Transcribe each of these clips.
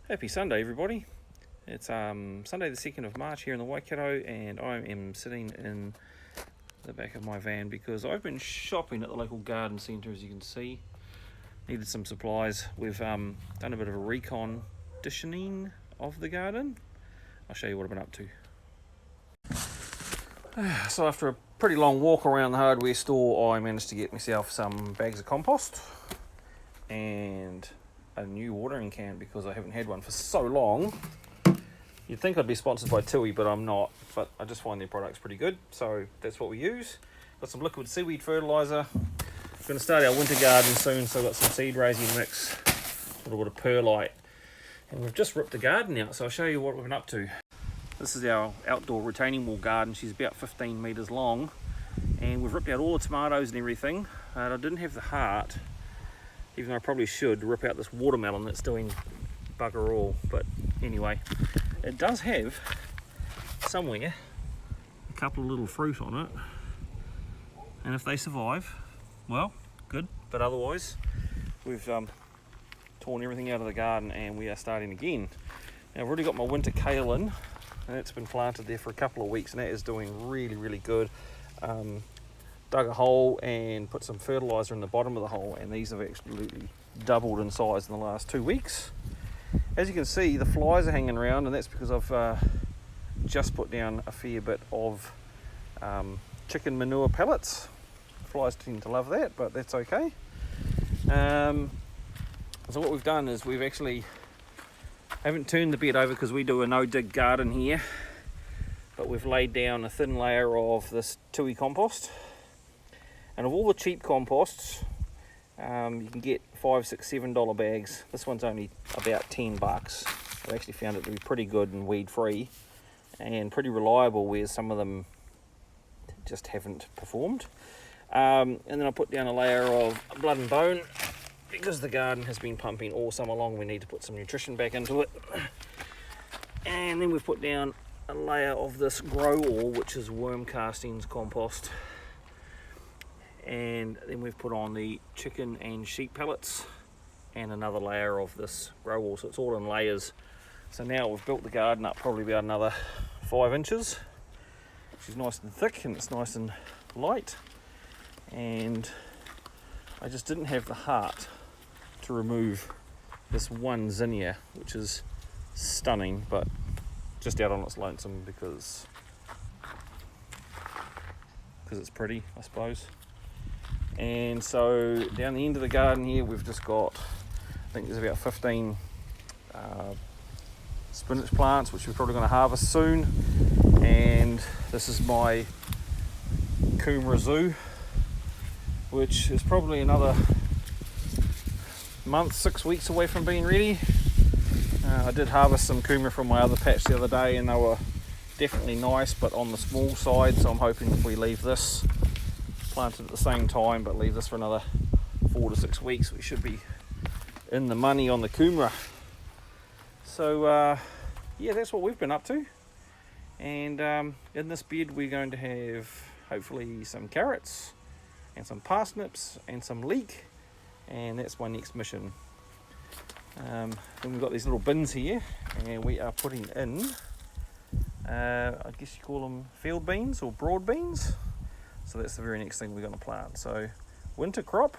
Happy Sunday, everybody. It's Sunday the 2nd of March here in the Waikato, and I am sitting in the back of my van because I've been shopping at the local garden centre, as you can see. Needed some supplies. We've done a bit of a reconditioning of the garden. I'll show you what I've been up to. So after a pretty long walk around the hardware store, I managed to get myself some bags of compost and a new watering can because I haven't had one for so long. You'd think I'd be sponsored by Tui, but I'm not. But I just find their products pretty good, so that's what we use. Got some liquid seaweed fertiliser. We're going to start our winter garden soon, so I've got some seed raising mix, a little bit of perlite, and we've just ripped the garden out, so I'll show you what we've been up to. This is our outdoor retaining wall garden. She's about 15 metres long, and we've ripped out all the tomatoes and everything. I didn't have the heart, even though I probably should, rip out this watermelon that's doing bugger all. But anyway, it does have somewhere a couple of little fruit on it, and if they survive, well, good. But otherwise, we've torn everything out of the garden and we are starting again. Now I've already got my winter kale in, and it's been planted there for a couple of weeks, and that is doing really good. Dug a hole and put some fertiliser in the bottom of the hole, and these have absolutely doubled in size in the last 2 weeks. As you can see, the flies are hanging around, and that's because I've just put down a fair bit of chicken manure pellets. Flies tend to love that, but that's okay. So what we've done is we've actually haven't turned the bed over because we do a no-dig garden here, but we've laid down a thin layer of this Tui compost. And of all the cheap composts, you can get $5, $6, $7 bags. This one's only about $10. I've actually found it to be pretty good and weed free and pretty reliable, where some of them just haven't performed. And then I put down a layer of blood and bone because the garden has been pumping all summer long. We need to put some nutrition back into it. And then we've put down a layer of this grow all, which is worm castings compost. And then we've put on the chicken and sheep pellets and another layer of this grow all, so it's all in layers. So now we've built the garden up probably about another 5 inches, which is nice and thick and it's nice and light. And I just didn't have the heart to remove this one zinnia, which is stunning, but just out on its lonesome because it's pretty, I suppose. And so down the end of the garden here, we've just got, I think there's about 15 spinach plants, which we're probably going to harvest soon. And this is my kumara zoo, which is probably another month, 6 weeks away from being ready. I did harvest some kumara from my other patch the other day, and they were definitely nice, but on the small side. So I'm hoping if we leave this planted at the same time, but leave this for another 4 to 6 weeks, we should be in the money on the kumara. So yeah, that's what we've been up to. And in this bed we're going to have hopefully some carrots and some parsnips and some leek, and that's my next mission. Then we've got these little bins here, and we are putting in I guess you call them field beans or broad beans. So that's the very next thing we're going to plant. So winter crop,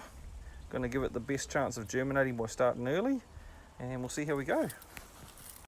going to give it the best chance of germinating by starting early, and we'll see how we go.